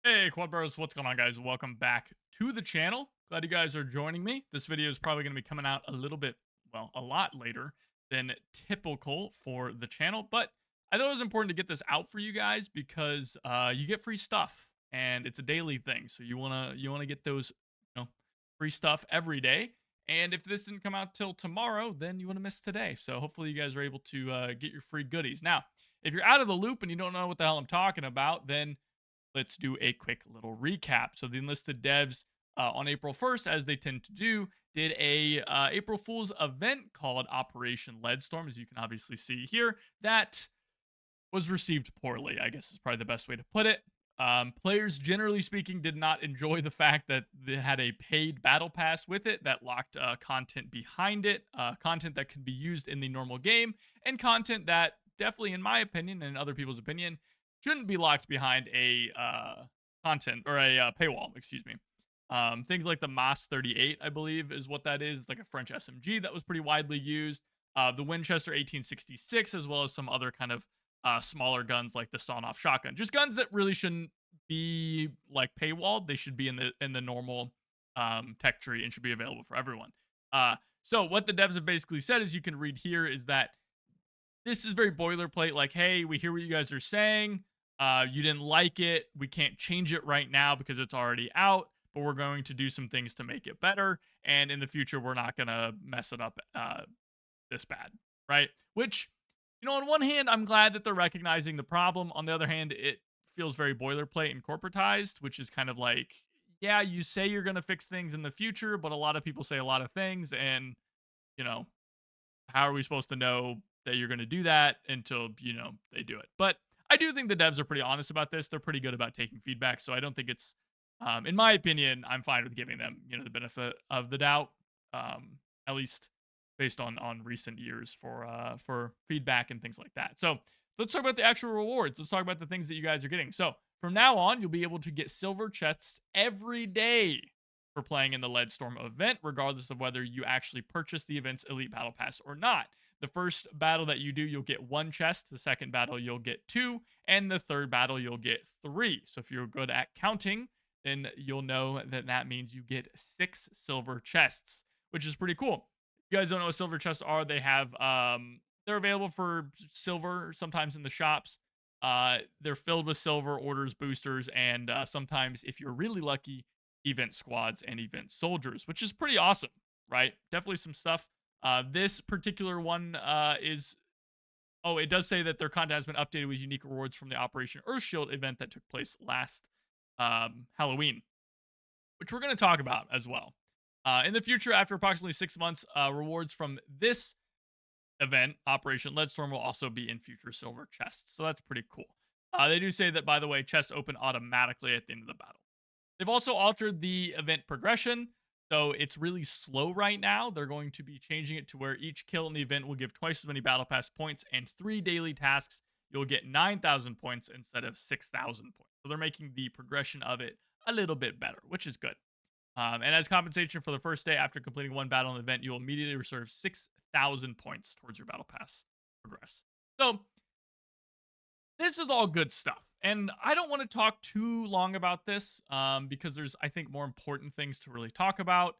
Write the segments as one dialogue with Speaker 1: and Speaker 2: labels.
Speaker 1: Hey, Quad Bros, what's going on, guys? Welcome back to the channel. Glad you guys are joining me. This video is probably going to be coming out a little bit, well, a lot later than typical for the channel, but I thought it was important to get this out for you guys because you get free stuff and it's a daily thing. So you wanna get those, free stuff every day. And if this didn't come out till tomorrow, then you want to miss today. So hopefully you guys are able to get your free goodies. Now, if you're out of the loop and you don't know what the hell I'm talking about, then let's do a quick little recap. So the Enlisted devs on April 1st, as they tend to do, did a April Fool's event called Operation Leadstorm, as you can obviously see here, that was received poorly, I guess is probably the best way to put it. Players, generally speaking, did not enjoy the fact that they had a paid battle pass with it that locked content behind it, content that could be used in the normal game, and content that definitely, in my opinion and other people's opinion, shouldn't be locked behind a content or a paywall. Excuse me. Things like the Mas 38, I believe, is what that is. It's like a French SMG that was pretty widely used. The Winchester 1866, as well as some other kind of smaller guns like the sawn-off shotgun. Just guns that really shouldn't be like paywalled. They should be in the normal tech tree and should be available for everyone. So what the devs have basically said, as you can read here, is that this is very boilerplate. Like, hey, we hear what you guys are saying. You didn't like it. We can't change it right now because it's already out, but we're going to do some things to make it better. And in the future, we're not going to mess it up this bad, right? Which, on one hand, I'm glad that they're recognizing the problem. On the other hand, it feels very boilerplate and corporatized, which is kind of like, yeah, you say you're going to fix things in the future, but a lot of people say a lot of things. And, you know, how are we supposed to know that you're going to do that until, they do it? But I do think the devs are pretty honest about this. They're pretty good about taking feedback. So I don't think it's, in my opinion, I'm fine with giving them, the benefit of the doubt, at least based on recent years for feedback and things like that. So let's talk about the actual rewards. Let's talk about the things that you guys are getting. So from now on, you'll be able to get silver chests every day for playing in the Leadstorm event, regardless of whether you actually purchase the event's Elite Battle Pass or not. The first battle that you do, you'll get 1 chest. The second battle, you'll get 2. And the third battle, you'll get 3. So if you're good at counting, then you'll know that that means you get 6 silver chests, which is pretty cool. If you guys don't know what silver chests are, they have, they're available for silver sometimes in the shops. They're filled with silver orders, boosters, and sometimes, if you're really lucky, event squads and event soldiers, which is pretty awesome, right? Definitely some stuff. This particular one it does say that their content has been updated with unique rewards from the Operation Earthshield event that took place last Halloween, which we're going to talk about as well. In the future, after approximately 6 months, rewards from this event, Operation Leadstorm, will also be in future silver chests. So that's pretty cool. They do say that, by the way, chests open automatically at the end of the battle. They've also altered the event progression, so it's really slow right now. They're going to be changing it to where each kill in the event will give twice as many battle pass points, and 3 daily tasks, you'll get 9,000 points instead of 6,000 points. So they're making the progression of it a little bit better, which is good. And as compensation for the first day after completing 1 battle in the event, you'll immediately reserve 6,000 points towards your battle pass progress. So this is all good stuff. And I don't want to talk too long about this because there's, I think, more important things to really talk about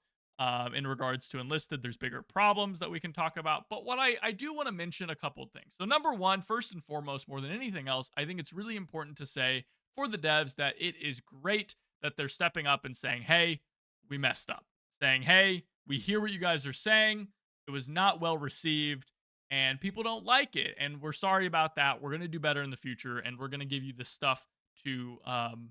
Speaker 1: in regards to Enlisted. There's bigger problems that we can talk about. But what I do want to mention a couple of things. So number one, first and foremost, more than anything else, I think it's really important to say for the devs that it is great that they're stepping up and saying, hey, we messed up. Saying, hey, we hear what you guys are saying. It was not well received. And people don't like it, and we're sorry about that. We're going to do better in the future, and we're going to give you this stuff to, kind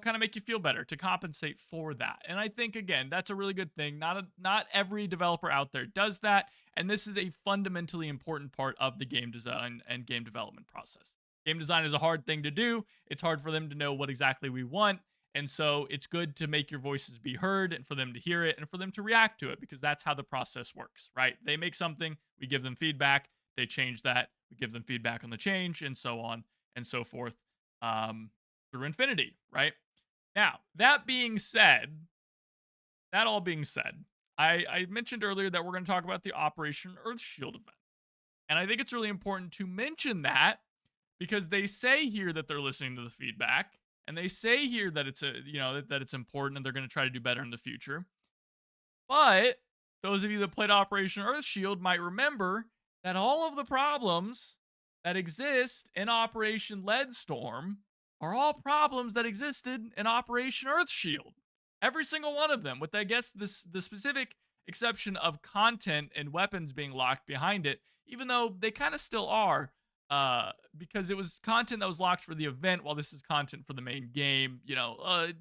Speaker 1: of make you feel better, to compensate for that. And I think, again, that's a really good thing. Not every developer out there does that, and this is a fundamentally important part of the game design and game development process. Game design is a hard thing to do. It's hard for them to know what exactly we want, and so it's good to make your voices be heard and for them to hear it and for them to react to it, because that's how the process works, right? They make something, we give them feedback, they change that, we give them feedback on the change, and so on and so forth through infinity, right? Now, that all being said, I mentioned earlier that we're going to talk about the Operation Earthshield event. And I think it's really important to mention that because they say here that they're listening to the feedback, And they say here that it's that it's important and they're going to try to do better in the future. But those of you that played Operation Earthshield might remember that all of the problems that exist in Operation Leadstorm are all problems that existed in Operation Earthshield. Every single one of them, with I guess the specific exception of content and weapons being locked behind it, even though they kind of still are, because it was content that was locked for the event, while this is content for the main game.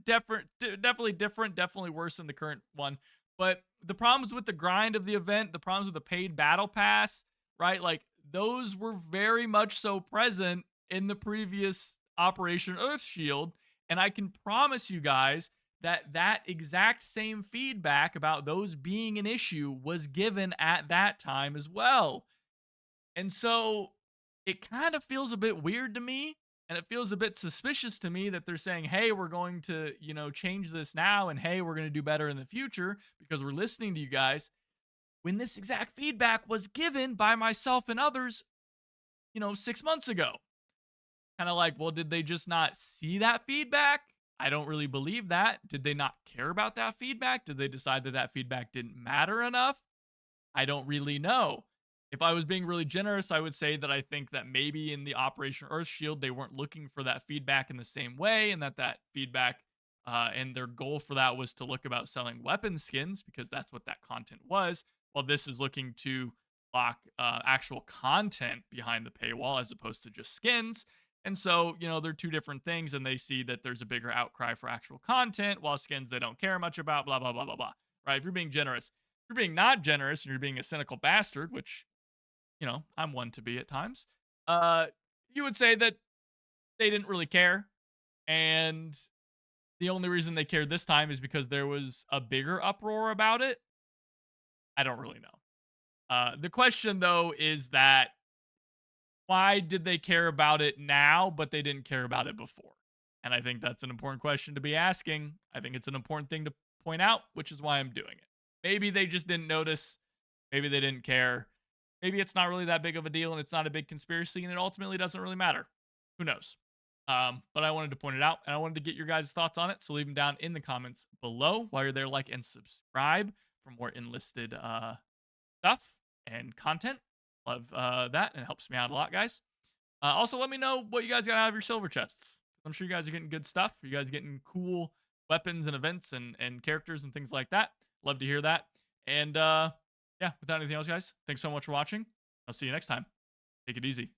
Speaker 1: Definitely different, definitely worse than the current one. But the problems with the grind of the event, the problems with the paid battle pass, right? Like those were very much so present in the previous Operation Earthshield, and I can promise you guys that that exact same feedback about those being an issue was given at that time as well. And so it kind of feels a bit weird to me, and it feels a bit suspicious to me that they're saying, "Hey, we're going to, change this now, and hey, we're going to do better in the future because we're listening to you guys." When this exact feedback was given by myself and others, 6 months ago. Kind of like, well, did they just not see that feedback? I don't really believe that. Did they not care about that feedback? Did they decide that that feedback didn't matter enough? I don't really know. If I was being really generous, I would say that I think that maybe in the Operation Earthshield, they weren't looking for that feedback in the same way, and that feedback and their goal for that was to look about selling weapon skins, because that's what that content was, while this is looking to lock actual content behind the paywall as opposed to just skins. And so, they're two different things, and they see that there's a bigger outcry for actual content, while skins they don't care much about, blah, blah, blah, blah, blah. Right? If you're being generous. If you're being not generous and you're being a cynical bastard, which, I'm one to be at times, you would say that they didn't really care. And the only reason they cared this time is because there was a bigger uproar about it. I don't really know. The question, though, is that why did they care about it now, but they didn't care about it before? And I think that's an important question to be asking. I think it's an important thing to point out, which is why I'm doing it. Maybe they just didn't notice. Maybe they didn't care. Maybe it's not really that big of a deal and it's not a big conspiracy and it ultimately doesn't really matter. Who knows? But I wanted to point it out and I wanted to get your guys' thoughts on it. So leave them down in the comments below. While you're there, like and subscribe for more Enlisted stuff and content. Love that, and it helps me out a lot, guys. Also, let me know what you guys got out of your silver chests. I'm sure you guys are getting good stuff. You guys getting cool weapons and events and characters and things like that. Love to hear that. And yeah, without anything else, guys, thanks so much for watching. I'll see you next time. Take it easy.